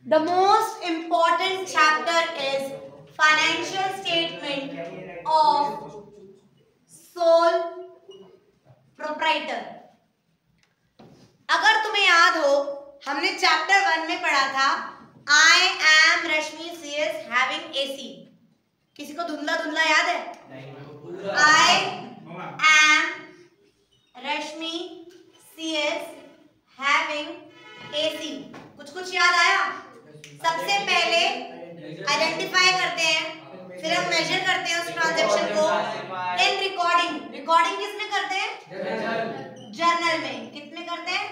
The most important chapter is financial statement of sole proprietor. अगर तुम्हें याद हो, हमने चैप्टर 1 में पढ़ा था I am Rashmi CS having AC. किसी को धुंधला धुंधला याद है? I am Rashmi CS having AC. कुछ कुछ याद आया? सबसे पहले आइडेंटिफाई करते हैं, फिर हम मेजर करते हैं उस ट्रांजैक्शन को, देन रिकॉर्डिंग किसमें करते हैं? जर्नल में. कितने करते हैं?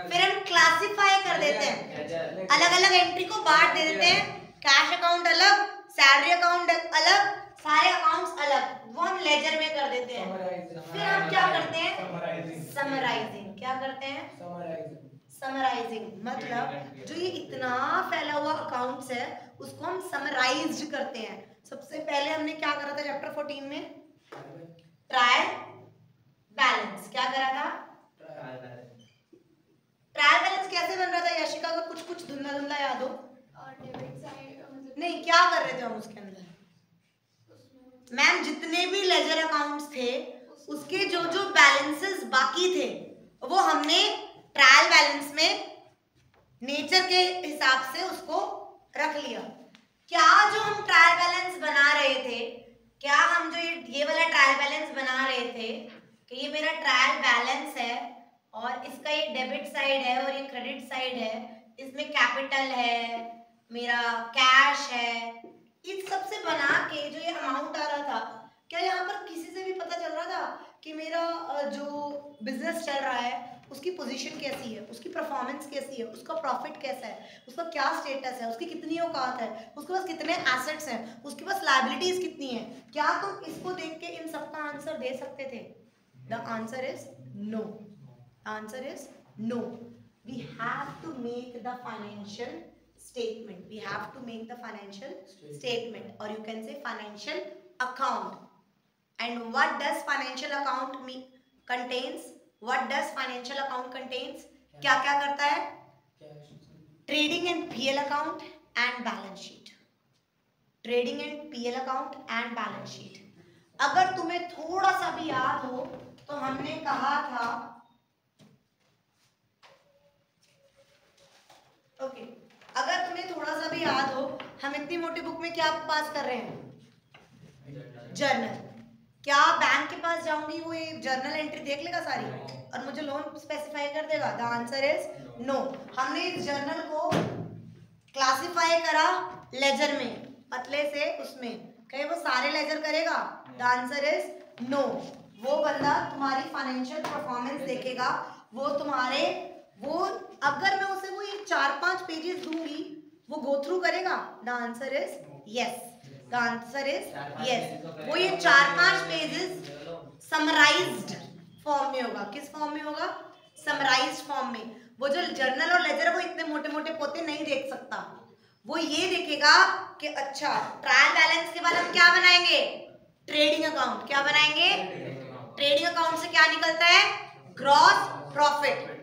फिर हम क्लासिफाई कर देते हैं, अलग अलग एंट्री को बांट दे देते हैं. कैश अकाउंट अलग, सैलरी अकाउंट अलग, सारे अकाउंट्स अलग, वो हम लेजर में कर देते हैं. फिर हम क्या करते हैं? समराइजिंग. क्या करते हैं? समराइजिंग. मतलब जो ये इतना फैला हुआ अकाउंट्स है उसको हम समराइज्ड करते हैं. सबसे पहले हमने क्या करा था चैप्टर 14 में? Trial balance. क्या करा था? ट्रायल बैलेंस कैसे बन रहा था यशिका को कुछ कुछ धुंधला धुंधला याद हो? नहीं, क्या कर रहे थे हम उसके अंदर? मैम जितने भी लेजर अकाउंट्स थे उसके जो जो बैलेंसेस बाकी थे वो हमने ट्रायल बैलेंस में नेचर के हिसाब से उसको रख लिया. क्या जो हम ट्रायल बैलेंस बना रहे थे, क्या हम जो ये वाला ट्रायल बैलेंस बना रहे थे कि ये मेरा ट्रायल बैलेंस है और इसका ये डेबिट साइड है और ये क्रेडिट साइड है, इसमें कैपिटल है, मेरा कैश है, इन सब से बना के जो ये अमाउंट आ रहा था, क्या यहाँ पर किसी से भी पता चल रहा था कि मेरा जो बिजनेस चल रहा है उसकी पोजीशन कैसी है, उसकी परफॉर्मेंस कैसी है, उसका प्रॉफिट कैसा है, उसका क्या स्टेटस है, उसकी कितनी औकात है, उसके पास कितने एसेट्स हैं, उसके पास लायबिलिटीज कितनी है? क्या तुम इसको देख के इन सब का आंसर दे सकते थे? The answer is no. Answer is no. We have to make the financial statement. We have to make the financial statement, or you can say financial account. And what does financial account contains? What does financial account contains? क्या क्या करता है? Trading and PL account and balance sheet. Trading and PL account and balance sheet. अगर तुम्हें थोड़ा सा भी याद हो तो हमने कहा था, ओके, अगर तुम्हें थोड़ा सा भी याद हो, हम इतनी मोटी बुक में क्या पास कर रहे हैं? जर्नल. क्या बैंक के पास जाऊंगी वो ये जर्नल एंट्री देख लेगा सारी और मुझे लोन स्पेसिफाई कर देगा? The answer is no. हमने इस जर्नल को क्लासिफाई करा लेजर में, पतले से उसमें, कहीं वो सारे लेजर करेगा? The answer is no. वो बंदा तुम्हारी फाइनेंशियल परफॉर्मेंस देखेगा, वो तुम्हारे वो अगर मैं उसे वो ये 4-5 पेजेस दूंगी वो गो थ्रू करेगा? The answer is yes. The answer is yes. वो ये 4-5 पेजेस समराइज्ड फॉर्म में होगा. किस फॉर्म में होगा? समराइज्ड फॉर्म में. वो जो जर्नल और लेजर वो इतने मोटे मोटे पोते नहीं देख सकता. वो ये देखेगा कि अच्छा ट्रायल बैलेंस के बाद हम क्या बनाएंगे? Trading account. क्या बनाएंगे? ट्रेडिंग अकाउंट से क्या निकलता है? Gross profit.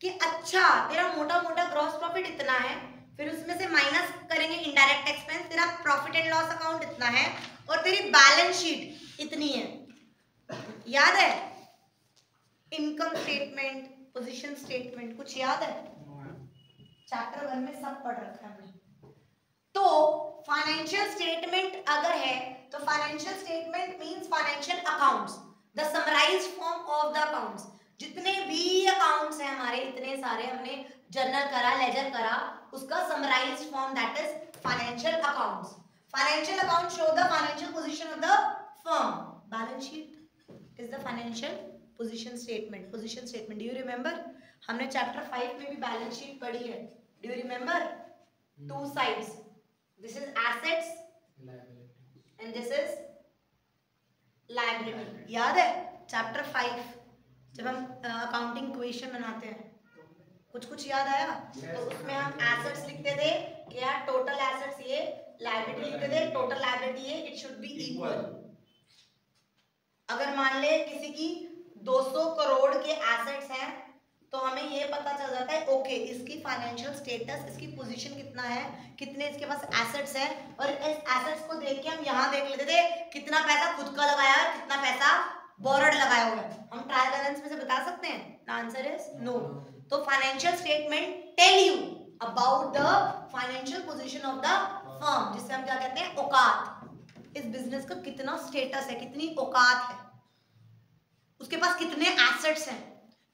कि अच्छा तेरा मोटा मोटा ग्रॉस प्रॉफिट इतना है, फिर उसमें से माइनस करेंगे इनडायरेक्ट एक्सपेंस, तेरा प्रॉफिट एंड लॉस अकाउंट इतना है और तेरी बैलेंस शीट इतनी है. याद है? इनकम स्टेटमेंट, पोजीशन स्टेटमेंट, कुछ याद है? चैप्टर 1 में सब पढ़ रखा है. तो फाइनेंशियल स्टेटमेंट अगर है तो financial statement means financial accounts, the summarised form of the accounts. जितने भी अकाउंट्स हैं हमारे, इतने सारे हमने जर्नल करा, लेजर करा, उसका summarised form that is financial accounts. Financial account show the financial position of the firm. Balance sheet is the financial position statement. Position statement, do you remember? हमने चैप्टर 5 में भी बैलेंस शीट पढ़ी है. Do you remember? Two sides. This is assets and this is liability. याद है? Chapter 5 जब हम accounting equation बनाते हैं, कुछ कुछ याद आया? तो उसमें हम एसेट्स लिखते थे कि यार टोटल एसेट्स ये, लायबिलिटी लिखते थे टोटल लायबिलिटी ये, इट शुड बी इक्वल. अगर मान ले किसी की 200 करोड़ के एसेट्स हैं तो हमें ये पता चल जाता है ओके इसकी फाइनेंशियल स्टेटस, इसकी पोजीशन कितना है, कितने इसके पास एसेट्स है, और इस एसेट्स को देख के हम यहाँ देख लेते थे कितना पैसा खुद का लगाया है, कितना पैसा बोरोड लगाया हुआ है। हम ट्रायल बैलेंस में से बता सकते हैं? Answer is no. तो financial statement tell you about the financial position of the firm, जिससे हम क्या कहते हैं औकात। इस बिजनेस का कितना स्टेटस है, कितनी औकात है, उसके पास कितने एसेट्स हैं,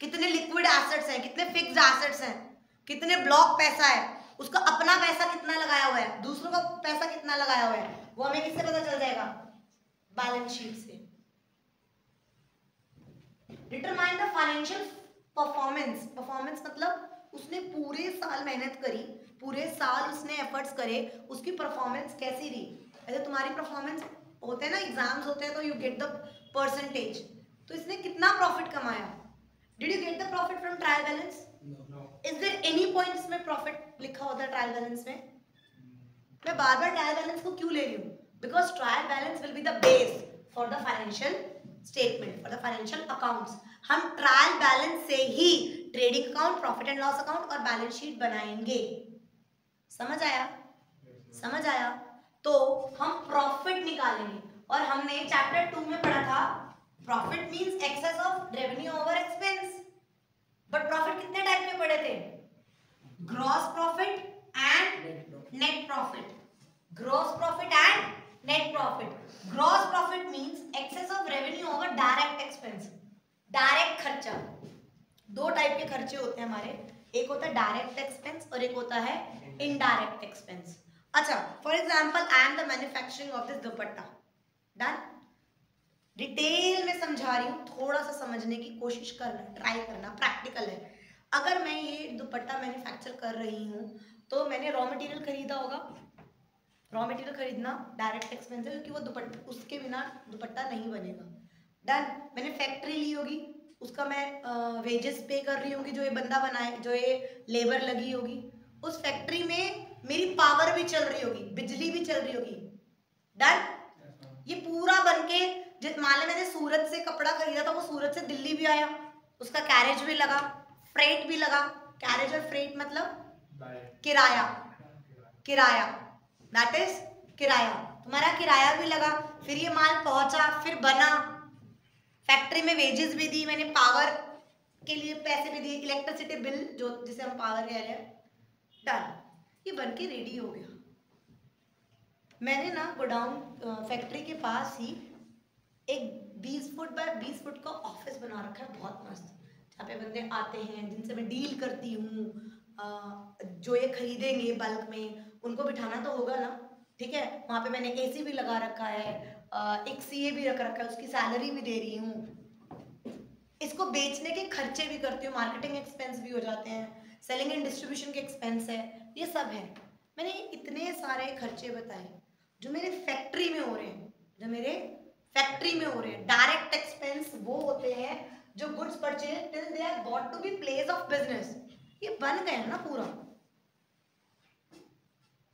कितने लिक्विड एसेट्स हैं, कितने फिक्स्ड एसेट्स हैं, कितने ब्लॉक पैसा है, उसका अपना पैसा कितना लगाया हुआ है, दूसरों का पैसा कितना लगाया हुआ है, वो हमें किससे पता चल जाएगा? बैलेंस शीट से। Determine the financial performance. Performance मतलब उसने पूरे साल मेहनत करी, पूरे साल उसने एफर्ट्स करे, उसकी परफॉर्मेंस कैसी रही। ऐसे तुम्हारी परफॉर्मेंस होते हैं ना, एग्जाम्स होते हैं तो यू गेट द परसेंटेज, तो इसने कितना प्रॉफिट कमाया। Did you get the profit from trial balance? Is there any point इसमें प्रॉफिट लिखा होता है ट्रायल बैलेंस में? मैं बार बार ट्रायल बैलेंस को क्यों ले रही हूँ? Because trial balance will be the base for the financial statement, for the financial accounts. हम ट्रायल बैलेंस से ही trading account, profit and loss account और बैलेंस शीट बनाएंगे। समझ आया? समझ आया? तो हम प्रॉफिट निकालेंगे, और हमने चैप्टर 2 में पढ़ा था profit means excess of revenue over expense. But profit कितने टाइप के पढ़े थे? Gross profit and net profit. Gross profit and net profit. Gross profit means excess of revenue over direct expense. Direct खर्चा, दो type के खर्चे होते हैं हमारे, एक होता है डायरेक्ट एक्सपेंस और एक होता है इनडायरेक्ट एक्सपेंस। अच्छा, for example I am the manufacturing of this dupatta. Done. Detail में समझा रही हूँ, थोड़ा सा समझने की कोशिश करना, ट्राई करना, प्रैक्टिकल है। अगर मैं ये दुपट्टा मैन्युफैक्चर कर रही हूँ तो मैंने रॉ मटेरियल खरीदा होगा। रॉ मटेरियल खरीदना डायरेक्ट एक्सपेंस है, क्योंकि वो दुपट्टा, उसके बिना दुपट्टा नहीं बनेगा। डन। मैंने फैक्ट्री ली होगी, उसका मैं वेजेस पे कर रही होंगी, जो ये बंदा बनाए, जो ये लेबर लगी होगी। उस फैक्ट्री में मेरी पावर भी चल रही होगी, बिजली भी चल रही होगी। डन। ये पूरा बनके, मान लो मैंने सूरत से कपड़ा खरीदा था, वो सूरत से दिल्ली भी आया, उसका कैरेज भी लगा, फ्रेट भी लगा। कैरेज और फ्रेट मतलब किराया, किराया, दैट इज किराया। तुम्हारा किराया भी लगा, फिर ये माल पहुंचा, फिर बना, फैक्ट्री में वेजेस भी दी मैंने, पावर के लिए पैसे भी दिए, इलेक्ट्रिसिटी बिल जो जिसे हम पावर कह रहे हैं। डन। ये बन के रेडी हो गया। मैंने ना गोडाउन फैक्ट्री के पास ही एक 20 फुट बाय 20 फुट का ऑफिस बना रखा है, बहुत मस्त, जहाँ पे बंदे आते हैं, जिनसे मैं डील करती हूँ, जो ये खरीदेंगे बल्क में, उनको बिठाना तो होगा ना, ठीक है। वहाँ पे मैंने एसी भी लगा रखा है, एक सीए भी रख रखा है, उसकी सैलरी भी दे रही हूँ, इसको बेचने के खर्चे भी करती हूँ, मार्केटिंग एक्सपेंस भी हो जाते हैं, सेलिंग एंड डिस्ट्रीब्यूशन के एक्सपेंस है, ये सब है। मैंने इतने सारे खर्चे बताए जो मेरे फैक्ट्री में हो रहे हैं, जो मेरे फैक्ट्री में हो रहे हैं। डायरेक्ट एक्सपेंस वो होते हैं जो goods purchase till they are bought to be place of business. ये बन गए ना पूरा,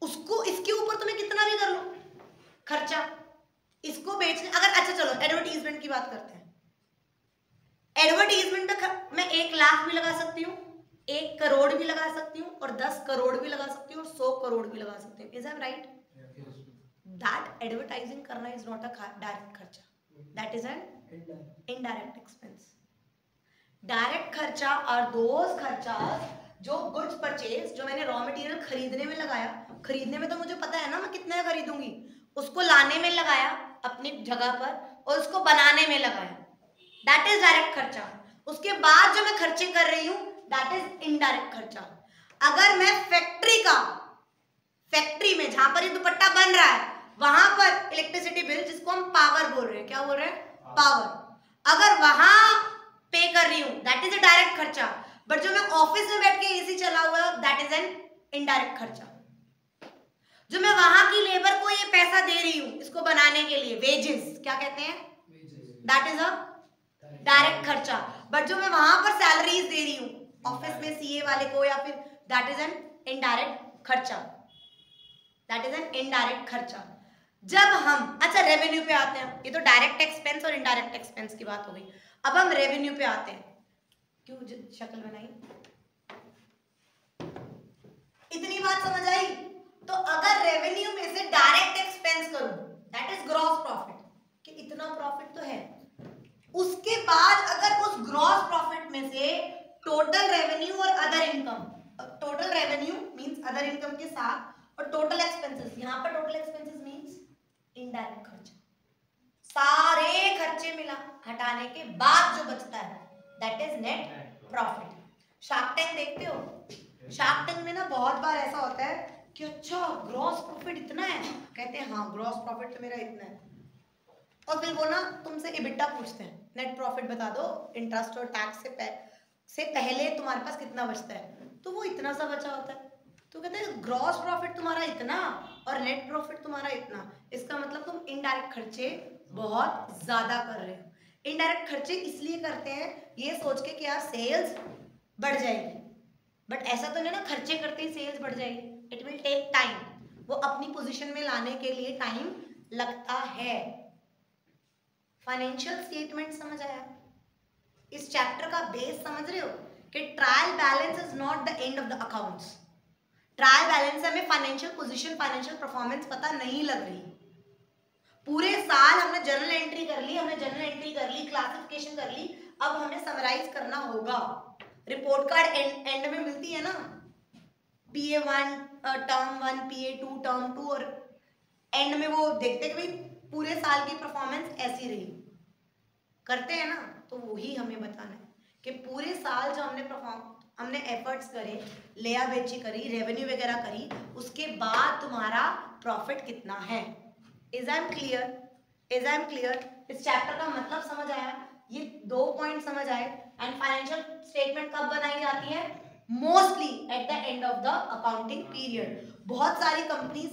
उसको इसके ऊपर तुम्हें कितना भी कर लो खर्चा, इसको बेचने, अगर अच्छा चलो एडवर्टीजमेंट की बात करते हैं। एडवर्टीजमेंट पे मैं 1 लाख भी लगा सकती हूँ, 1 करोड़ भी लगा सकती हूँ, और 10 करोड़ भी लगा सकती हूँ, और 100 करोड़ भी लगा सकती हूँ। Is that right? That advertising करना इज नॉट अ डायरेक्ट खर्चा, that is an indirect expense. Direct खर्चा और दोज खर्चा जो गुड्स परचेज, जो मैंने रॉ मटेरियल खरीदने में लगाया, खरीदने में तो मुझे पता है ना मैं कितने खरीदूंगी, उसको लाने में लगाया अपनी जगह पर, और उसको बनाने में लगाया, दैट इज डायरेक्ट खर्चा। उसके बाद जो मैं खर्चे कर रही हूँ दैट इज इनडायरेक्ट खर्चा। अगर मैं फैक्ट्री में जहां पर ये दुपट्टा बन रहा है, वहां पर इलेक्ट्रिसिटी बिल, जिसको हम पावर बोल रहे हैं, क्या बोल रहे हैं? पावर, अगर वहां पे कर रही हूं दैट इज अ डायरेक्ट खर्चा। बट जो मैं ऑफिस में बैठ के एसी चला हुआ है दैट इज एन इनडायरेक्ट खर्चा। जो मैं वहां की लेबर को ये पैसा दे रही हूं इसको बनाने के लिए, वेजेस क्या कहते हैं, दैट इज अ डायरेक्ट खर्चा। बट जो मैं वहां पर सैलरीज दे रही हूँ ऑफिस में सीए वाले को, या फिर दैट इज एन इनडायरेक्ट खर्चा, दैट इज एन इनडायरेक्ट खर्चा। जब हम, अच्छा रेवेन्यू पे आते हैं, ये तो डायरेक्ट एक्सपेंस और इनडायरेक्ट एक्सपेंस की बात हो गई। अब हम रेवेन्यू पे आते हैं। क्यों शक्ल बनाई? इतनी बात समझ आई? तो अगर रेवेन्यू में से डायरेक्ट एक्सपेंस करूं, दैट इज ग्रॉस प्रॉफिट, कि इतना प्रॉफिट तो है, उसके बाद अगर उस ग्रॉस प्रॉफिट में से टोटल रेवेन्यू और other income, total revenue means other income के साथ, और टोटल एक्सपेंसेस, यहां पर टोटल एक्सपेंसेस मींस इनडायरेक्ट खर्चा, सारे खर्चे मिला हटाने के बाद जो बचता है that is net profit. Shark tank देखते हो? शार्क टैंक में ना बहुत बार ऐसा होता है कि अच्छा ग्रॉस प्रॉफिट इतना है, कहते हैं हाँ ग्रॉस प्रॉफिट तो मेरा इतना है, और फिर वो ना तुमसे इबिटा पूछते हैं, नेट प्रॉफिट बता दो, इंटरेस्ट और टैक्स से पहले तुम्हारे पास कितना बचता है, तो वो इतना सा बचा होता है, तो कहते हैं ग्रॉस प्रॉफिट तुम्हारा इतना और नेट प्रॉफिट तुम्हारा इतना, इसका मतलब तुम इनडायरेक्ट खर्चे बहुत ज्यादा कर रहे हो। इनडायरेक्ट खर्चे इसलिए करते हैं ये सोच के कि यार सेल्स बढ़ जाएगी, बट ऐसा तो नहीं ना खर्चे करते ही सेल्स बढ़ जाएगी, इट विल टेक टाइम, वो अपनी पोजीशन में लाने के लिए टाइम लगता है। फाइनेंशियल स्टेटमेंट समझ आया? इस चैप्टर का बेस समझ रहे हो कि trial balance is not the end of the accounts. Trial balance से हमें फाइनेंशियल पोजीशन, फाइनेंशियल परफॉर्मेंस पता नहीं लग रही, पूरे साल हमने जर्नल एंट्री कर ली, हमने जर्नल एंट्री कर ली, क्लासिफिकेशन कर ली, अब हमें समराइज करना होगा। रिपोर्ट कार्ड एंड में मिलती है ना, PA1 टर्म 1, PA2 टर्म 2, और एंड में वो देखते कि भाई पूरे साल की परफॉर्मेंस ऐसी रही, करते हैं ना, तो वही हमें बताना है कि पूरे साल जो हमने एफर्ट्स करे, लेया बेची करी, रेवेन्यू वगैरह करी, उसके बाद तुम्हारा प्रॉफिट कितना है। Is I am clear? Is I am clear? इस चैप्टर का मतलब समझ आया? ये 2 पॉइंट समझ आए। एंड फाइनेंशियल स्टेटमेंट कब बनाई जाती है? Mostly eight the end of the accounting period. बहुत सारी कंपनीज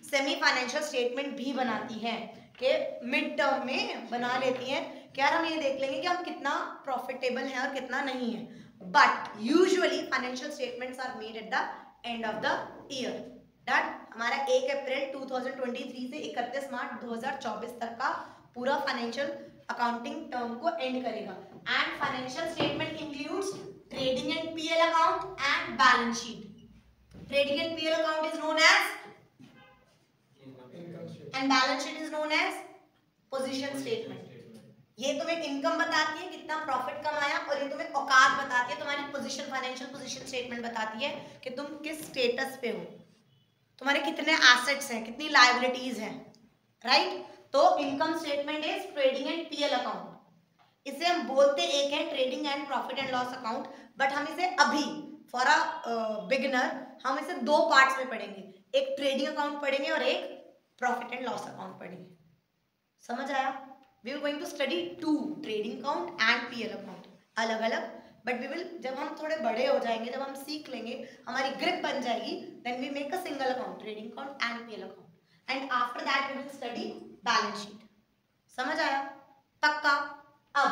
सेमी फाइनेंशियल स्टेटमेंट भी बनाती हैं कि मिड टर्म में बना लेती हैं कि यार हम ये देख लेंगे कि हम कितना प्रॉफिटेबल हैं और कितना नहीं है, but usually financial statements are made at the end of the year. Done? हमारा 1 अप्रैल 2023 से 31 मार्च 2024 तक का पूरा फाइनेंशियल अकाउंटिंग टर्म को एंड करेगा। And financial statement includes trading and PL account and balance sheet. Trading and PL account is known as and balance sheet is known as position statement. ये तुम्हें income बताती है कितना profit कमाया, और ये तुम्हें औकात बताती है, तुम्हारी पोजीशन, फाइनेंशियल पोजीशन स्टेटमेंट बताती है कि तुम किस स्टेटस पे हो, तुम्हारे कितने एसेट्स हैं, कितनी लायबिलिटीज हैं, राइट? तो income statement is trading and PL account. इसे हम बोलते एक है trading and profit and loss account, but हम इसे अभी फॉर अ बिगिनर हम इसे 2 पार्ट्स में पढ़ेंगे, एक ट्रेडिंग अकाउंट पढ़ेंगे और एक प्रॉफिट एंड लॉस अकाउंट पढ़ेंगे। समझ आया? We are going to study 2 trading account and PL account अलग अलग, बट वी विल, जब हम थोड़े बड़े हो जाएंगे, जब हम सीख लेंगे, हमारी ग्रिप बन जाएगी, then we make a single account, trading account and PL account, and after that we will study balance sheet. समझ आया? पक्का? अब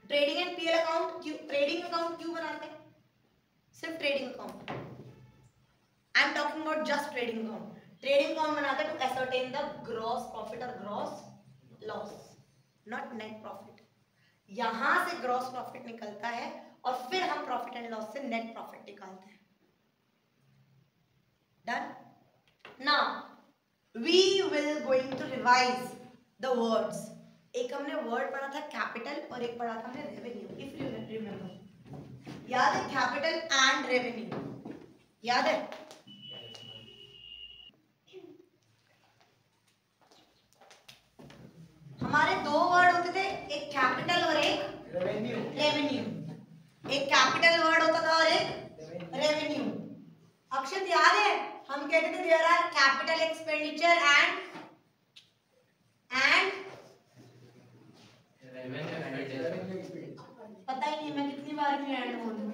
trading and PL account trading account क्यों बनाते हैं? सिर्फ trading account, I am talking about just trading account. Trading account बनाते हैं to ascertain the gross profit और gross loss, not net profit. यहां से ग्रॉस प्रॉफिट निकलता है और फिर हम प्रॉफिट एंड लॉस से नेट प्रॉफिट निकालते हैं। Done? Now we will going to revise the words. एक हमने वर्ड पढ़ा था कैपिटल और एक पढ़ा था हमने रेवेन्यू, इफ यू रिमेंबर। याद है? कैपिटल एंड रेवेन्यू याद है? हमारे 2 वर्ड होते थे, एक कैपिटल और एक रेवेन्यू। एक कैपिटल वर्ड होता था और एक रेवेन्यू। अक्षत याद है? हम कहते थे there are capital expenditure and पता ही नहीं मैं कितनी बार भी एंड बोलूं।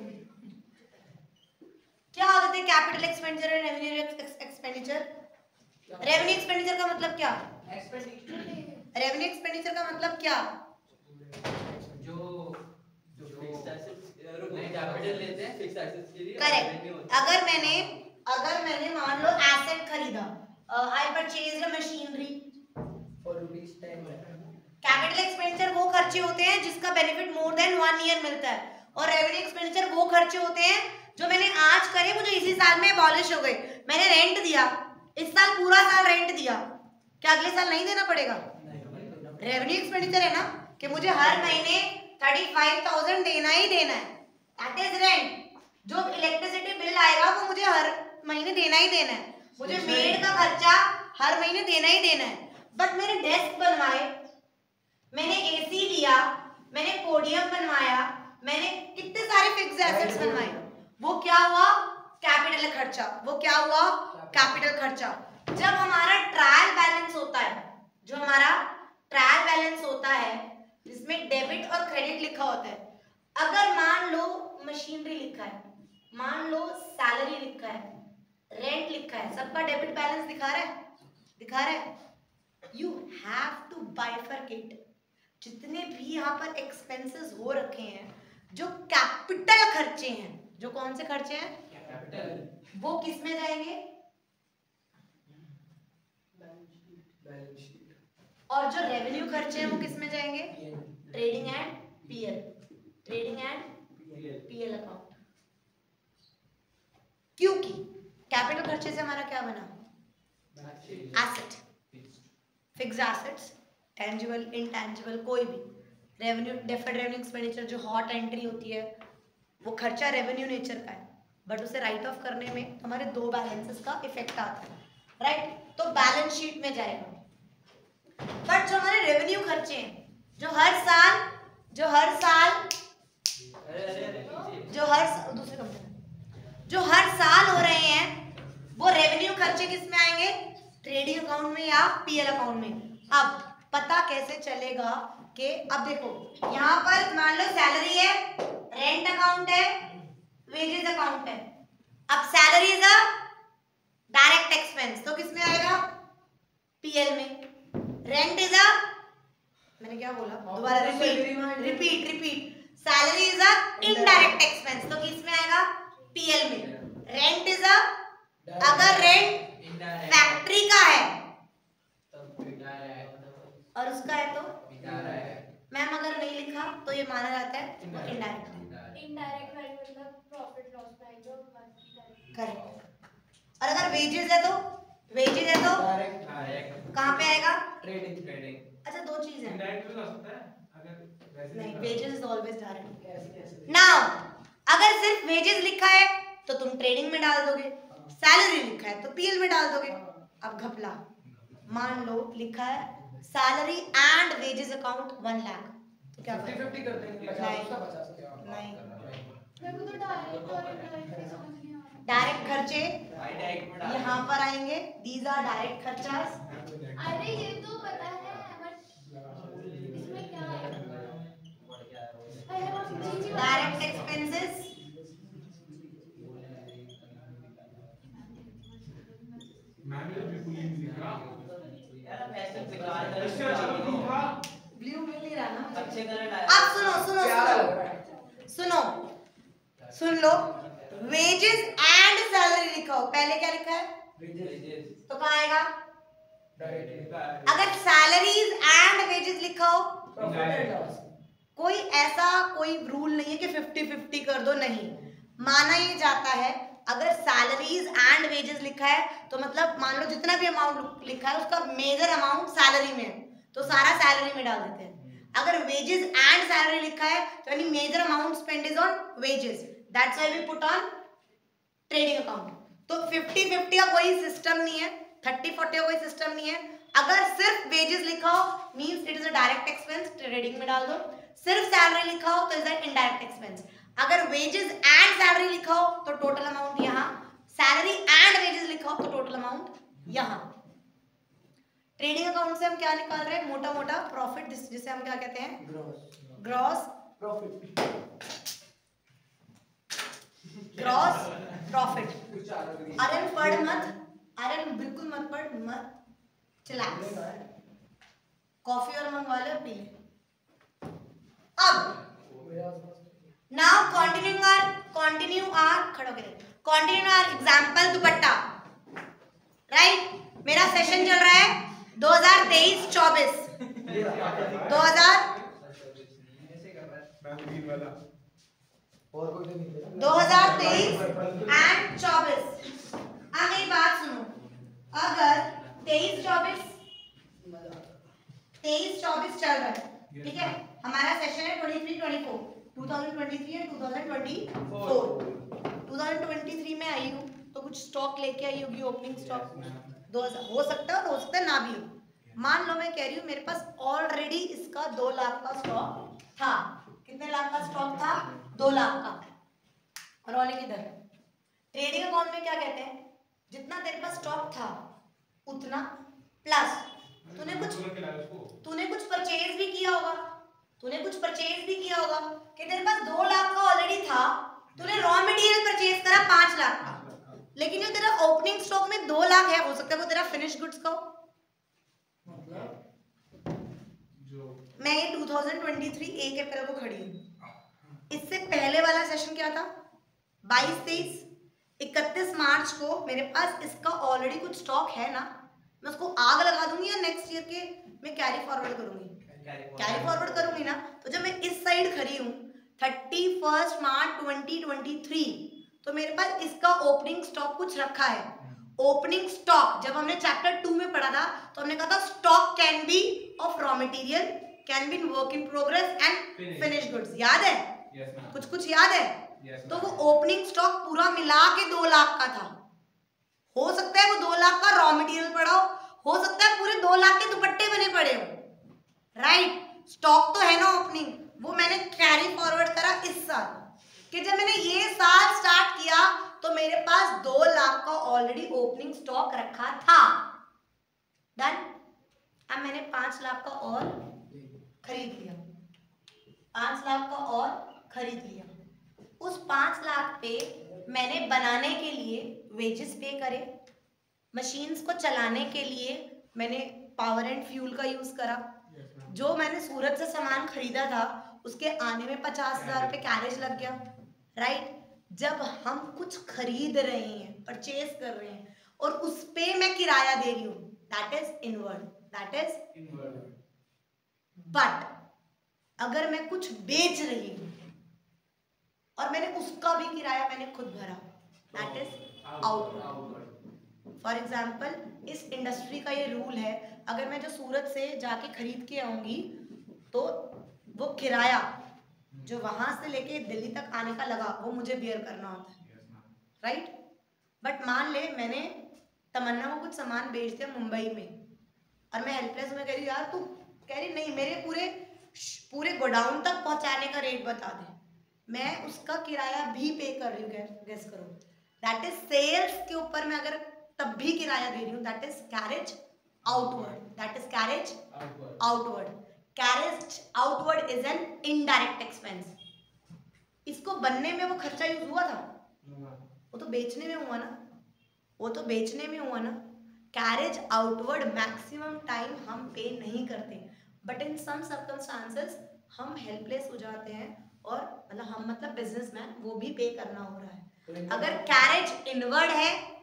क्या होते थे कैपिटल एक्सपेंडिचर और रेवेन्यू एक्सपेंडिचर? रेवेन्यू एक्सपेंडिचर का मतलब क्या? रेवेन्यू एक्सपेंडिचर का मतलब क्या? जो कैपिटल लेते हैं फिक्स्ड एसेट्स के लिए। करेक्ट। अगर मैंने मान लो एसेट खरीदा, I purchased a machinery for ₹10। Capital expenditure वो खर्चे होते हैं जिसका बेनिफिट मोर देन 1 ईयर मिलता है, और रेवेन्यू एक्सपेंडिचर वो खर्चे होते हैं जो मैंने आज करे, मुझे इसी साल में अबॉलिश हो गए। मैंने रेंट दिया, इस साल पूरा साल रेंट दिया, क्या अगले साल नहीं देना पड़ेगा? रेवेन्यू एक्सपेंडिचर है ना कि मुझे हर महीने 35,000 देना ही देना है, दैट इज रेंट। जो इलेक्ट्रिसिटी बिल आएगा वो मुझे हर महीने देना ही देना है, मुझे मेड का खर्चा हर महीने देना ही देना है। बट मैंने डेस्क बनवाए, मैंने एसी लिया, मैंने पोडियम बनवाया, मैंने कितने सारे फिक्स्ड एसेट्स बनवाए, वो क्या हुआ? कैपिटल खर्चा। वो क्या हुआ? कैपिटल खर्चा। जब हमारा ट्रायल बैलेंस होता है, जो हमारा ट्रायल बैलेंस होता है जिसमें डेबिट और क्रेडिट लिखा होता है, अगर मान लो मशीनरी लिखा है, मान लो सैलरी लिखा है, रेंट लिखा है, सबका डेबिट बैलेंस दिखा रहा है, दिखा रहा है। यू हैव टू बाइफरकेट जितने भी यहाँ पर एक्सपेंसेस हो रखे हैं, जो कैपिटल खर्चे हैं, जो कौन से खर्चे हैं? कैपिटल। वो किस में जाएंगे? और जो रेवेन्यू खर्चे हैं वो किस में जाएंगे? Trading and PL, trading and PL account. क्योंकि कैपिटल खर्चे से हमारा क्या बना? Asset, fixed assets, tangible, intangible, कोई भी। रेवेन्यू, डेफर्ड रेवेन्यू एक्सपेंडिचर जो हॉट एंट्री होती है, वो खर्चा रेवेन्यू नेचर का है, बट उसे राइट ऑफ करने में हमारे दो बैलेंसेस का इफेक्ट आता है, राइट? तो बैलेंस शीट में जाएगा। बट जो हमारे रेवेन्यू खर्चे हैं, जो हर साल दूसरे कंपनी जो हर साल हो रहे हैं, वो रेवेन्यू खर्चे किस में आएंगे? ट्रेडिंग अकाउंट में या पीएल अकाउंट में। अब पता कैसे चलेगा कि अब देखो यहाँ पर मान लो सैलरी है, रेंट अकाउंट है, वेजेस अकाउंट है। अब salary is a direct expense, तो किस में आएगा? पीएल में। रेंट इज अ, मैंने क्या बोला दोबारा? Repeat. Salary is a indirect expense, तो किस में आएगा? पीएल में। रेंट इज अ, अगर रेंट फैक्ट्री का है और उसका है तो मैम अगर नहीं लिखा तो ये माना जाता है इनडायरेक्ट। मतलब प्रॉफिट लॉस में आएगा, करेक्ट। और अगर वेजेस है तो कहाँ पे आएगा? ट्रेडिंग। अच्छा, दो चीज है, इनडायरेक्ट भी हो सकता है, अगर नहीं, wages is always direct. Now अगर सिर्फ वेजेस लिखा है तो तुम ट्रेडिंग में डाल दोगे, सैलरी लिखा है तो पीएल में डाल दोगे। अब घपला, मान लो लिखा है salary and wages account 1 lakh, तो क्या 50-50 कर देंगे? नहीं, मेरे को तो डायरेक्ट खर्चे यहाँ पर आएंगे, दीज आर डायरेक्ट खर्चास। अरे ये तो पता है, बट इसमें क्या है? डायरेक्ट एक्सपेंसेस, ब्लू मिल नहीं रहा ना। अब सुनो, सुन लो, वेजेस एंड सैलरी लिखा हो, पहले क्या लिखा है? तो कहाँ आएगा? अगर सैलरीज एंड वेजेस लिखा हो, कोई रूल नहीं है कि 50-50 कर दो, नहीं। माना ये जाता है अगर सैलरीज एंड वेजेस लिखा है तो मतलब मान लो जितना भी अमाउंट लिखा है उसका मेजर अमाउंट सैलरी में है तो सारा सैलरी में डाल देते हैं। अगर वेजेस एंड सैलरी लिखा है तो यानी major amount spend is on wages, that's why we put on trading account. तो 50-50 का कोई सिस्टम नहीं है, 30-40 का कोई सिस्टम नहीं है। अगर सिर्फ वेजेस लिखा हो means it is a direct expense, trading में डाल दो। सिर्फ सैलरी लिखा हो तो इज अ इनडायरेक्ट एक्सपेंस। अगर वेजेस एंड सैलरी लिखा हो तो टोटल अमाउंट यहाँ, सैलरी एंड वेजेस लिखा हो तो टोटल अमाउंट यहाँ। ट्रेडिंग अकाउंट से हम क्या निकाल रहे हैं? मोटा मोटा प्रॉफिट, जिसे हम क्या कहते हैं? Gross profit. Gross profit. अरे पढ़ मत, अरे बिल्कुल मत पढ़, मत चिल्लाक्स। कॉफी और मंगवा ले, पी ले। अब now continue our example dupatta, right? मेरा सेशन चल रहा है 2023-24, 2000 2023 एंड 24। अब मेरी बात सुनो, अगर 23-24 चल रहा है, ठीक है, हमारा सेशन है 23-24, 2023 एंड 2024। 2023 में आई हूँ तो कुछ स्टॉक लेके आई होगी, ओपनिंग स्टॉक 2000 हो सकता है और हो सकता है ना भी हो। मान लो मैं कह रही हूँ मेरे पास ऑलरेडी इसका 2 लाख का स्टॉक था। कितने लाख का स्टॉक था? 2 लाख का। और वाले किधर? ट्रेडिंग अकाउंट में क्या कहते हैं, जितना तेरे पास स्टॉक था उतना प्लस तूने कुछ परचेज भी किया होगा, कि तेरे पास 2 लाख का ऑलरेडी था, तूने रॉ मटेरियल परचेज करा 5 लाख का, लेकिन जो तेरा ओपनिंग स्टॉक में 2 लाख है, हो सकता है वो तेरा फिनिश गुड्स का हो। मैं ये 2023 1 अप्रैल को खड़ी हूँ। इससे पहले वाला सेशन क्या था? 22-23। 31 मार्च को मेरे पास इसका ऑलरेडी कुछ स्टॉक है ना, मैं उसको आग लगा दूंगी या नेक्स्ट ईयर के मैं कैरी फॉरवर्ड करूंगी? कैरी फॉरवर्ड करूंगी ना। तो जब मैं इस साइड खड़ी हूँ 31 मार्च 2023, तो मेरे पास इसका ओपनिंग स्टॉक कुछ रखा है। ओपनिंग स्टॉक जब हमने चैप्टर 2 में पढ़ा था तो हमने कहा था stock can be of raw material, can be work in progress and finish goods. याद है? कुछ याद है? तो वो ओपनिंग स्टॉक पूरा मिला के 2 लाख का था। हो सकता है वो 2 लाख का रॉ मटेरियल पड़ा हो सकता है पूरे 2 लाख के दुपट्टे बने पड़े हो, राइट? स्टॉक तो है ना ओपनिंग, वो मैंने कैरी फॉरवर्ड करा इस साल, कि जब मैंने ये साल स्टार्ट किया तो मेरे पास 2 लाख का ऑलरेडी ओपनिंग स्टॉक रखा था। डन। अब मैंने 5 लाख का और खरीद लिया, 5 लाख का और खरीद लिया। उस 5 लाख पे मैंने बनाने के लिए वेजेस पे करे, मशीन्स को चलाने के लिए मैंने पावर एंड फ्यूल का यूज करा। जो मैंने सूरत से सामान खरीदा था उसके आने में 50,000 रुपये कैरेज लग गया, राइट? जब हम कुछ खरीद रहे हैं, परचेज कर रहे हैं और उस पे मैं किराया दे रही हूँ, दैट इज इनवर्ड। बट अगर मैं कुछ बेच रही हूँ और मैंने उसका भी किराया मैंने खुद भरा, that is outward. For example इस इंडस्ट्री का ये रूल है, अगर मैं जो सूरत से जाके खरीद के आऊंगी तो वो किराया जो वहां से लेके दिल्ली तक आने का लगा वो मुझे बियर करना होता है, राइट? बट मान ले मैंने तमन्ना को कुछ सामान बेच दिया मुंबई में और मैं हेल्पलेस में कह रही यार, तू कह रही नहीं मेरे पूरे गोडाउन तक पहुंचाने का रेट बता दे, मैं उसका किराया भी पे कर रही हूँ, गेस करो। दैट इज सेल्स के ऊपर मैं अगर तब भी किराया दे रही हूँ, that is carriage outward. Carriage outward is an indirect expense. इसको बनने में वो खर्चा यूज हुआ था, वो तो बेचने में हुआ ना, कैरेज आउटवर्ड मैक्सिमम टाइम हम पे नहीं करते, बट इन सम सर्कमस्टांसेस हम हेल्पलेस हो जाते हैं और मतलब बिजनेसमैन, वो भी पे करना हो रहा है। अगर कैरेज इनवर्ड है,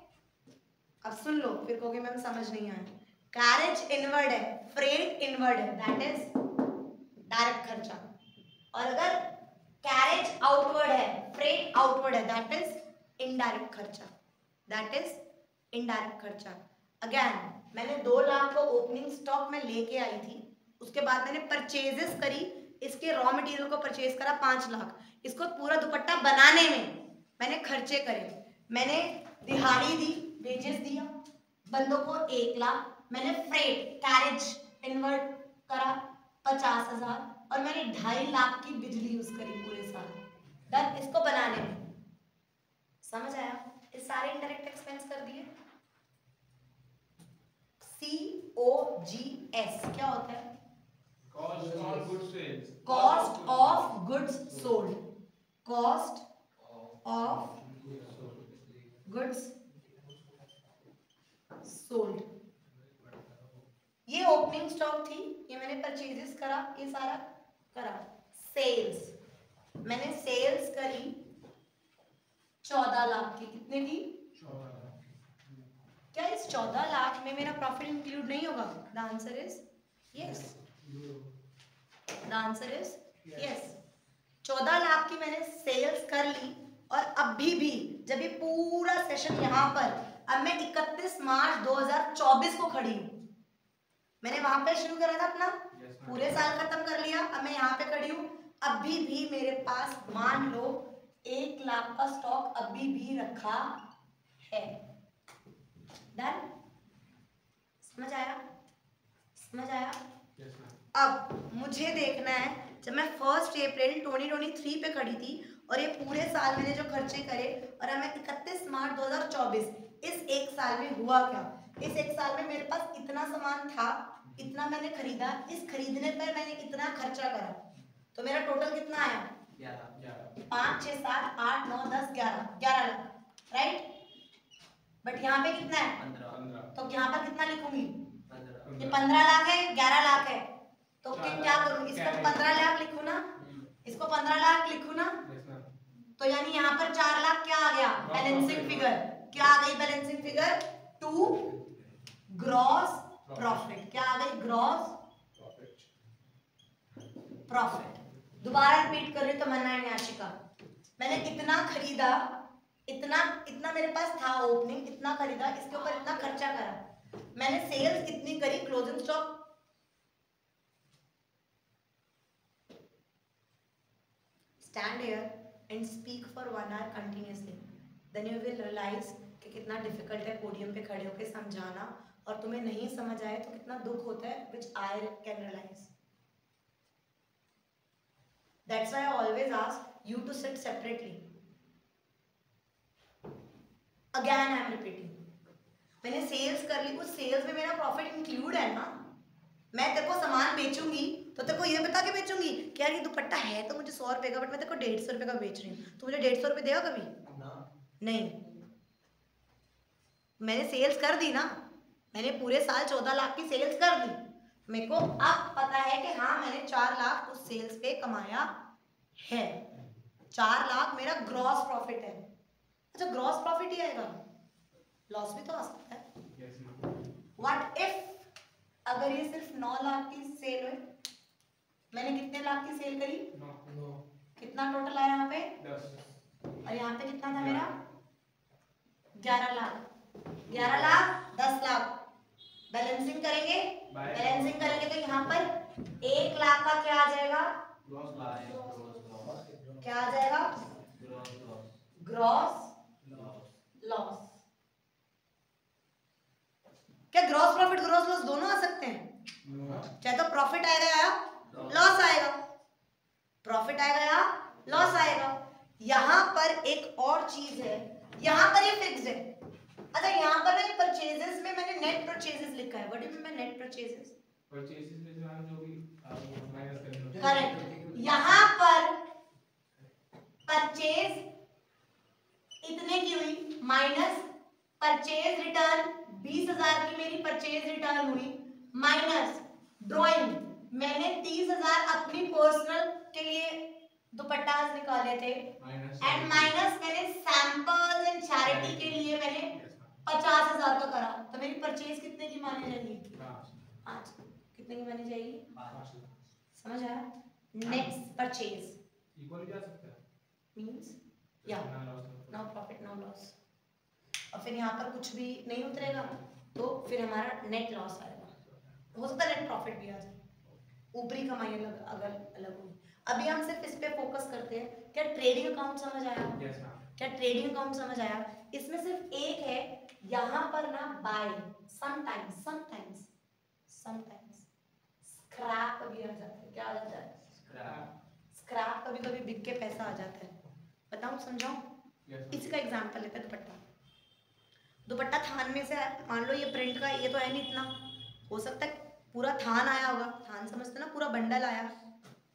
अब सुन लो फिर कहोगे मैम समझ नहीं आया, कैरेज इनवर्ड है, फ्रेट इनवर्ड है, दैट इज डायरेक्ट खर्चा। और अगर कैरेज आउटवर्ड है, फ्रेट आउटवर्ड है, दैट इज इनडायरेक्ट खर्चा। अगेन मैंने 2 लाख को ओपनिंग स्टॉक में लेके आई थी, उसके बाद मैंने परचेजेस करी, इसके रॉ मटेरियल को परचेज करा 5 लाख, इसको पूरा दुपट्टा बनाने में मैंने खर्चे करे, मैंने दिहाड़ी दी, वेजेस दिया, बंदों को 1 लाख, मैंने फ्रेट कैरेज इनवर्ड करा 50,000 और मैंने 2.5 लाख की बिजली यूज करी पूरे साल। डन। इसको बनाने में समझ आया? इस सारे इनडायरेक्ट एक्सपेंस कर दिए। COGS क्या होता है? Cost of goods sold. Cost of goods sold. ये ओपनिंग स्टॉक थी, ये मैंने परचेजेस करा, ये सारा करा। सेल्स, मैंने सेल्स करी 14 लाख की। कितने की? 14 लाख। क्या इस 14 लाख में मेरा प्रॉफिट इंक्लूड नहीं होगा? The answer is yes. 14 lakh की मैंने सेल्स कर ली और अभी भी जब ये पूरा सेशन यहाँ पर, अब मैं 31 मार्च 2024 को खड़ी हूँ। मैंने वहां पे शुरू करा था अपना, पूरे साल खत्म कर लिया, अब मैं यहाँ पे खड़ी हूँ। अभी भी मेरे पास मान लो 1 लाख का स्टॉक अभी भी रखा है। डन? समझ आया? समझ आया? अब मुझे देखना है, जब मैं 1 अप्रैल 2023 पे खड़ी थी और ये पूरे साल मैंने जो खर्चे करे और अब मैं 31 मार्च 2024, इस एक साल में हुआ क्या? इस एक साल में मेरे पास इतना सामान था, इतना मैंने खरीदा, इस खरीदने पर मैंने इतना खर्चा करा, तो मेरा टोटल कितना आया? 5, 6, 7, 8, 9, 10, 11 लाख, राइट? बट यहाँ पे कितना है? 15। तो यहाँ पर कितना लिखूंगी? ये 15 लाख है, 11 लाख है, तो क्या करूँ? इसको 15 लाख लिखूं ना, इसको 15 लाख लिखूं ना, तो यानी यहाँ पर 4 लाख क्या आ गया? Balancing figure. क्या आ गई balancing figure? To gross profit. क्या आ गई? Gross profit. दोबारा रिपीट कर रही हूँ तो मना है आशिका। मैंने इतना खरीदा, इतना मेरे पास था ओपनिंग, इतना खरीदा, इसके ऊपर इतना खर्चा करा, मैंने सेल्स इतनी करी, closing stock stand here and speak for 1 hour continuously, then you will realize कि कितना डिफिकल्ट है पोडियम पे खड़े होकर समझाना, और तुम्हें नहीं समझ आए तो कितना दुख होता है, which I can realize. That's why I always ask you to sit separately. Again I am repeating. मैंने सेल्स कर ली, उस सेल्स में मेरा प्रॉफिट इंक्लूड है ना। मैं तेरे को सामान बेचूंगी तो तेरे को ये बता के बेचूंगी कि यार ये दुपट्टा है तो मुझे 100 रुपए का, बट मैं तेरे को 150 रुपए का बेच रही हूँ, तो मुझे 150 रुपए देगा कभी? नहीं। मैंने सेल्स कर दी ना, मैंने पूरे साल 14 लाख की सेल्स कर दी, मेरे को अब पता है कि हाँ मैंने 4 लाख उस सेल्स पे कमाया है। 4 लाख मेरा ग्रॉस प्रॉफिट है। अच्छा, ग्रॉस प्रॉफिट ही आएगा, लॉस भी तो आ सकता है। व्हाट इफ अगर ये सिर्फ 9 लाख की सेल हुई, मैंने कितने लाख की सेल करी? 9। कितना टोटल आया यहाँ पे? 10। और यहाँ पे कितना था मेरा? 11 लाख। 11 लाख 10 लाख बैलेंसिंग करेंगे, बैलेंसिंग करेंगे तो यहाँ पर 1 लाख का क्या आ जाएगा? क्या आ जाएगा? Gross loss. क्या ग्रॉस प्रॉफिट ग्रॉस लॉस दोनों आ सकते हैं? चाहे तो प्रॉफिट आएगा या लॉस आएगा, प्रॉफिट आएगा या लॉस आएगा। यहां पर एक और चीज है, यहां पर ये फिक्स्ड है। अच्छा, यहां पर ना परचेजेस में मैंने नेट परचेजेस लिखा है। What do you mean net purchases? Purchases में जो भी माइनस करेंगे, करेक्ट। यहां पर परचेज इतने की हुई, माइनस परचेज रिटर्न 20,000 की मेरी परचेज रिटर्न हुई, माइनस ड्राइंग मैंने 30,000 अपनी पर्सनल के लिए दुपट्टास निकाले थे, एंड माइनस मैंने सैंपल्स एंड चैरिटी के लिए मैंने 50,000 का करा, तो मेरी परचेज कितने की मानी जाएगी? 5। कितने की मानी जाएगी? 5 लाख। समझ आया? नेक्स्ट परचेज इक्वल क्या सकता है? मींस या नो प्रॉफिट नो लॉस, और फिर यहाँ पर कुछ भी नहीं उतरेगा तो फिर हमारा नेट लॉस आएगा। हो सकता है नेट प्रॉफिट भी आ जाए, ऊपरी कमाई अलग अलग होगी। अभी हम सिर्फ इस पे फोकस करते हैं। क्या ट्रेडिंग अकाउंट समझ आया? क्या ट्रेडिंग अकाउंट समझ आया? इसमें सिर्फ एक है, यहाँ पर ना बाय, समटाइम्स स्क्रैप भी आ जाता है। क्या आ जाता है? स्क्रैप कभी कभी बिक के पैसा आ जाता है। बताऊं, समझाऊं? इसका एग्जांपल लेते हैं। दुपट्टा थान में से, मान लो ये प्रिंट का, ये तो है नहीं इतना, हो सकता है पूरा थान आया होगा, थान समझते ना, पूरा बंडल आया,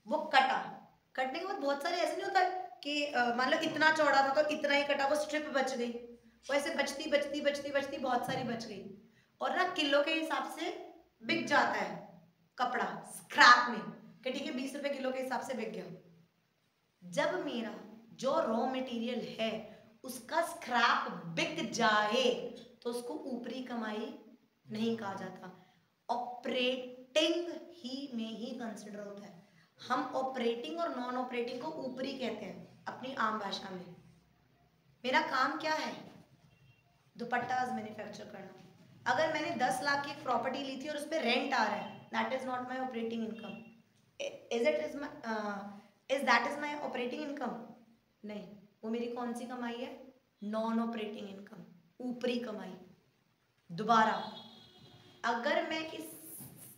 वो कटने के बाद बहुत सारे ऐसे नहीं होता कि मान लो इतना चौड़ा था तो इतना ही कटा, वो स्ट्रिप बच गई, वो ऐसे बचती बहुत सारी बच गई, और ना किलो के हिसाब से बिक जाता है कपड़ा स्क्रैप में, कि ठीक है 20 रुपए किलो के हिसाब से बिक गया। जब मेरा जो रॉ मटेरियल है उसका स्क्रैप बिक जाए तो उसको ऊपरी कमाई नहीं कहा जाता, ऑपरेटिंग ही में ही कंसिडर होता है। हम ऑपरेटिंग और नॉन ऑपरेटिंग को ऊपरी कहते हैं अपनी आम भाषा में। मेरा काम क्या है? दुपट्टास मैन्युफैक्चर करना। अगर मैंने 10 लाख की एक प्रॉपर्टी ली थी और उस पर रेंट आ रहा है, that is not my operating income. Is that is my operating income? नहीं, वो मेरी कौन सी कमाई है? नॉन ऑपरेटिंग इनकम, ऊपरी कमाई। दोबारा, अगर मैं इस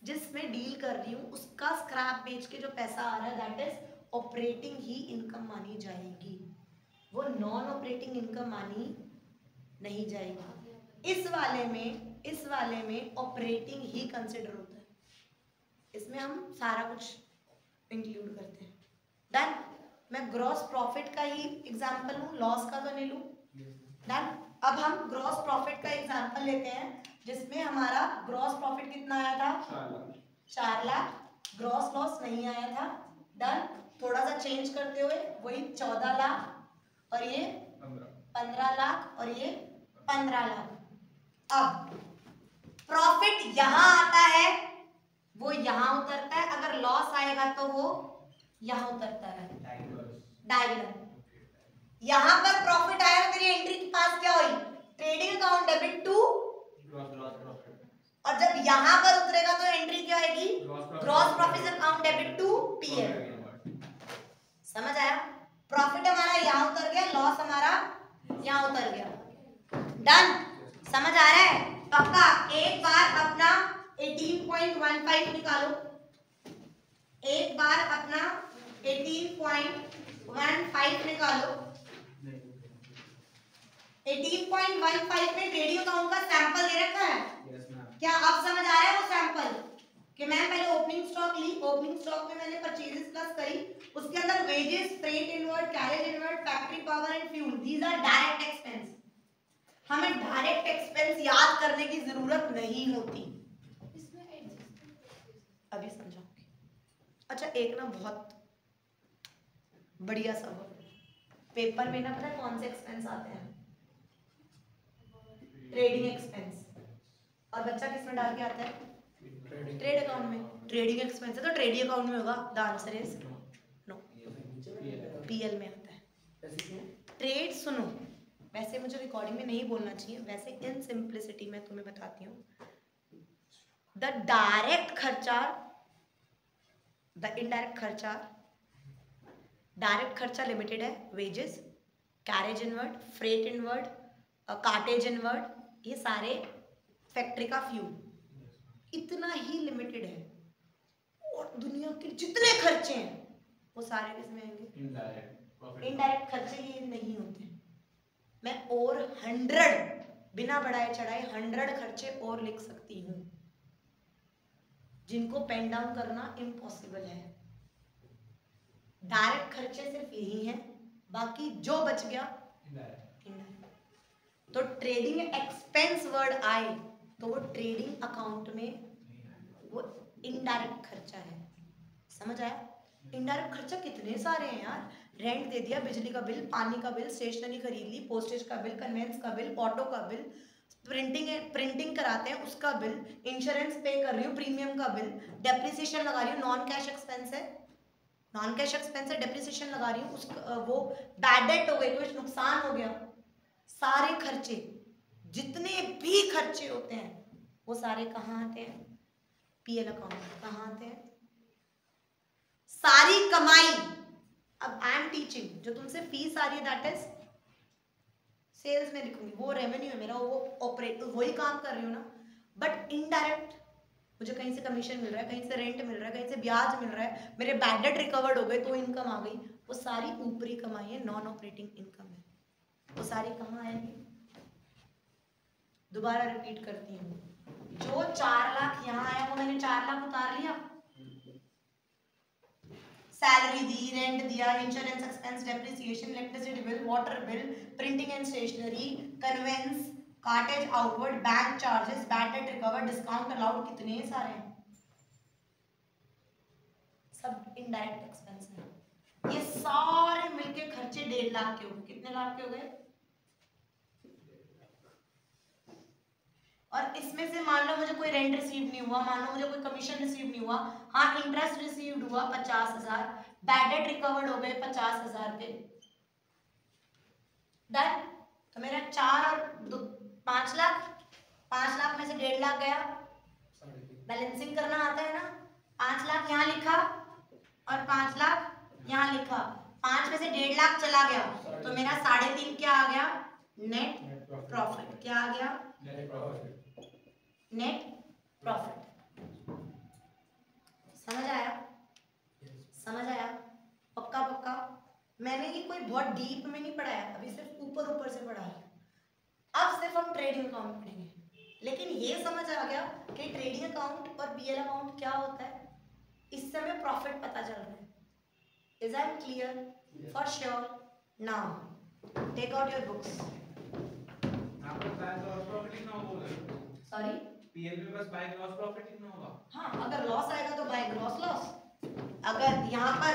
जिसमें डील कर रही हूँ उसका स्क्रैप बेच के जो पैसा आ रहा है, that is operating he income मानी जाएगी, वो नॉन ऑपरेटिंग इनकम मानी नहीं जाएगी। इस वाले में ऑपरेटिंग ही कंसिडर होता है, इसमें हम सारा कुछ इंक्लूड करते हैं। डन। मैं ग्रॉस प्रॉफिट का ही एग्जांपल लूं, लॉस का तो नहीं लूं। डन। अब हम ग्रॉस प्रॉफिट का एग्जांपल लेते हैं जिसमें हमारा ग्रॉस प्रॉफिट कितना आया था? 4 लाख। ग्रॉस लॉस नहीं आया था। डन। थोड़ा सा चेंज करते हुए वही 14 लाख और ये 15 लाख और ये 15 लाख। अब प्रॉफिट यहां आता है, वो यहां उतरता है। अगर लॉस आएगा तो वो यहां उतरता है, डायगोनल। यहां पर प्रॉफिट आया तो तेरी एंट्री के पास क्या हुई? ट्रेडिंग अकाउंट डेबिट टू और जब यहां पर उतरेगा तो एंट्री क्या आएगी? Gross profit account debit to PL. समझ आया? प्रॉफिट हमारा यहां उतर गया, लॉस हमारा यहां उतर गया। डन। समझ आ रहा है? पक्का? एक बार अपना 18.15 निकालो, एक बार अपना 18.15 निकालो। 18.15 में ट्रेडिंग अकाउंट का सैंपल दे रखा है। क्या अब समझ आ रहा है वो सैंपल? कि मैम पहले ओपनिंग स्टॉक ली, ओपनिंग स्टॉक में मैंने परचेजेस प्लस करी, उसके अंदर wages, freight inward, carriage inward, factory power and fuel, these are direct expense. हमें डायरेक्ट एक्सपेंस याद करने की जरूरत नहीं होती। अभी समझाऊंगी। अच्छा, एक ना बहुत बढ़िया सबक पेपर में ना, पता है कौन से एक्सपेंस आते हैं? Trading expense. और बच्चा किसमें डाल के आता है? ट्रेड अकाउंट में। ट्रेडिंग एक्सपेंस है तो ट्रेडिंग अकाउंट में होगा। The answer is no, PL में आता है। ट्रेड सुनो, वैसे मुझे रिकॉर्डिंग में नहीं बोलना चाहिए, वैसे इन सिंप्लिसिटी में तुम्हें बताती हूँ। द डायरेक्ट खर्चा, द इनडायरेक्ट खर्चा, डायरेक्ट खर्चा लिमिटेड है, wages, carriage inward, freight inward, cartage inward, ये सारे फैक्ट्री का फ्यूल, इतना ही लिमिटेड है। और दुनिया के जितने खर्चे हैं वो सारे किसमें आएंगे? इनडायरेक्ट खर्चे ये नहीं होते। मैं और 100 बिना बढ़ाए चढ़ाए 100 खर्चे और लिख सकती हूँ जिनको पेन डाउन करना इम्पॉसिबल है। डायरेक्ट खर्चे सिर्फ यही हैं, बाकी जो बच गया इनडायरेक्ट। तो ट्रेडिंग एक्सपेंस वर्ड आए तो वो ट्रेडिंग अकाउंट में वो इनडायरेक्ट खर्चा है। समझ आया? इनडायरेक्ट खर्चा कितने सारे हैं यार। रेंट दे दिया, बिजली का बिल, पानी का बिल, स्टेशनरी खरीद ली, पोस्टेज का बिल, कन्वेंस का बिल, ऑटो का बिल, प्रिंटिंग कराते हैं उसका बिल, इंश्योरेंस पे कर रही हूँ, प्रीमियम का बिल, डेप्रिसिएशन लगा रही हूँ, नॉन कैश एक्सपेंस है, नॉन कैश एक्सपेंस है, डेप्रिसिएशन लगा रही हूँ, उसका वो बैड डेट हो गई, कुछ नुकसान हो गया, सारे खर्चे, जितने भी खर्चे होते हैं वो सारे कहाँ आते हैं? PL account. कहाँ आते हैं? सारी कमाई। अब आई एम टीचिंग, जो तुमसे फीस आ रही है दैट इज सेल्स में लिखूंगी, वो रेवेन्यू है मेरा, वो ऑपरेट, वही काम कर रही हूँ ना। बट इनडायरेक्ट मुझे कहीं से कमीशन मिल रहा है, कहीं से रेंट मिल रहा है, कहीं से ब्याज मिल रहा है, मेरे बैड डेट रिकवर्ड हो गए तो इनकम आ गई, वो सारी ऊपरी कमाई है, नॉन ऑपरेटिंग इनकम है। वो सारी कहाँ आएंगी? दोबारा रिपीट करती हूँ, जो 4 लाख यहाँ आया वो मैंने 4 लाख उतार लिया, सैलरी दी, रेंट दिया, insurance expense, depreciation, electricity bill, water bill, printing and stationery, conveyance, cartage outward, bank charges, bad debt recover, discount allowed, कितने सारे हैं, सब इनडायरेक्ट एक्सपेंस है। ये सारे मिलके खर्चे 1.5 लाख के हो गए। कितने लाख के हो गए? और और इसमें से मान लो मुझे कोई रेंट रिसीव नहीं हुआ, मान लो मुझे कोई कमीशन रिसीव नहीं हुआ, हाँ इंटरेस्ट रिसीव हुआ 50,000, बैड डेट रिकवर्ड हो गए 50,000 पे, डन। तो मेरा 4 और 5 लाख, 5 लाख में से 1.5 लाख गया, बैलेंसिंग करना आता है ना, 5 लाख यहाँ लिखा और 5 लाख यहाँ लिखा, 5 में से 1.5 लाख चला गया, तो मेरा 3.5 क्या आ गया, नेट प्रॉफिट। क्या आ गया, नेट प्रॉफिट। समझ आया, समझ आया, पक्का पक्का। मैंने ये कोई बहुत डीप में नहीं पढ़ाया, अभी सिर्फ ऊपर ऊपर से पढ़ा है। अब सिर्फ हम ट्रेडिंग अकाउंट पढ़ेंगे, लेकिन ये समझ आ गया कि ट्रेडिंग अकाउंट और बीएल अकाउंट क्या होता है, इससे हमें प्रॉफिट पता चल रहा है। Is I clear? For sure. Now take out your books. Sorry, PL में बस बाय ग्रॉस प्रॉफिट ही ना होगा। हाँ, अगर लॉस आएगा तो बाय ग्रॉस लॉस, अगर यहाँ पर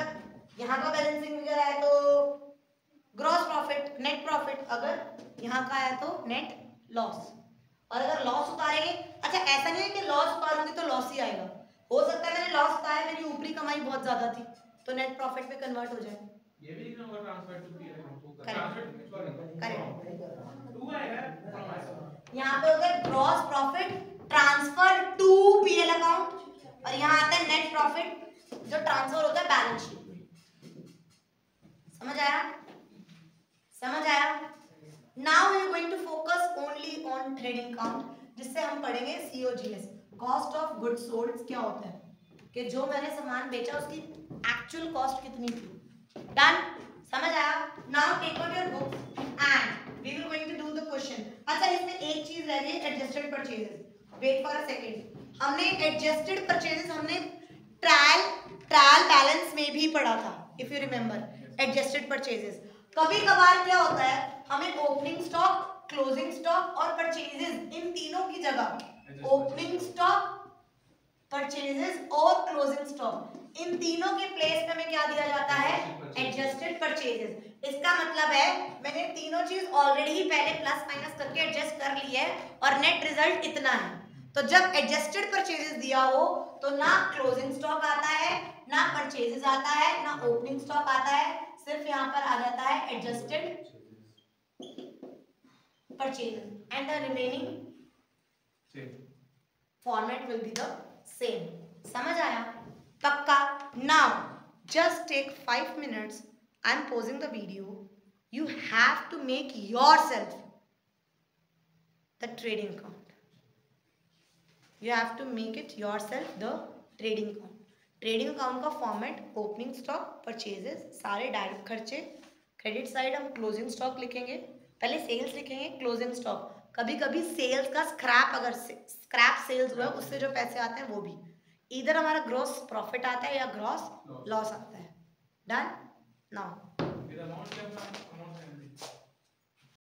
यहाँ का बैलेंसिंग फिगर आए तो ग्रॉस प्रॉफिट, नेट प्रॉफिट, अगर यहाँ का आया तो नेट लॉस। और अगर लॉस उतारेंगे, अच्छा ऐसा नहीं है कि लॉस उतारूंगी तो लॉस ही आएगा, हो सकता है मैंने लॉस उतारा, मेरी ऊपरी कमाई बहुत ज्यादा थी तो नेट प्रॉफिट में कन्वर्ट हो जाए। ये भी लिखना होगा transfer to PL account. Correct, to आएगा, यहाँ पे होता है gross profit transfer to PL account, और यहाँ आता है नेट प्रॉफिट जो ट्रांसफर होता है बैलेंस शीट में। समझ आया, समझ आया। Now we are going to focus only on trading account, जिससे हम पढ़ेंगे COGS, cost of goods sold. क्या होता है कि जो मैंने सामान बेचा उसकी एक्चुअल कॉस्ट कितनी थी। डन, समझ आया। Now take out your book and we will going to do the question. अच्छा इसमें एक चीज रह गई, adjusted purchases. Wait for a second, हमने एडजस्टेड परचेजेस हमने ट्रायल बैलेंस में भी पढ़ा था, if you remember adjusted purchases. कभी कभार क्या होता है, हमें ओपनिंग स्टॉक, क्लोजिंग स्टॉक और परचेजेस, इन तीनों की जगह ओपनिंग स्टॉक, परचेजेस और क्लोजिंग स्टॉक, इन तीनों के प्लेस पे हमें क्या दिया जाता है, एडजस्टेड परचेजेस। इसका मतलब है मैंने तीनों चीज ऑलरेडी ही पहले प्लस माइनस करके एडजस्ट कर ली है और नेट रिजल्ट इतना है। तो जब एडजस्टेड परचेजेस दिया हो तो ना क्लोजिंग स्टॉक आता है, ना परचेजेस आता है, ना ओपनिंग स्टॉक आता है, सिर्फ यहाँ पर आ जाता है adjusted purchases and the remaining format will be the same. समझ आया, पक्का। Now just take 5 minutes, I am pausing the video, you have to make yourself the trading account, you have to make it yourself the trading account. Trading account का format opening stock, purchases, सारे direct खर्चे, credit side हम closing stock लिखेंगे, पहले sales लिखेंगे, closing stock, कभी कभी sales का स्क्रैप, अगर स्क्रैप सेल्स हुआ उससे जो पैसे आते हैं वो भी, इधर हमारा ग्रॉस प्रॉफिट आता है या ग्रॉस लॉस आता है। डन। नाउ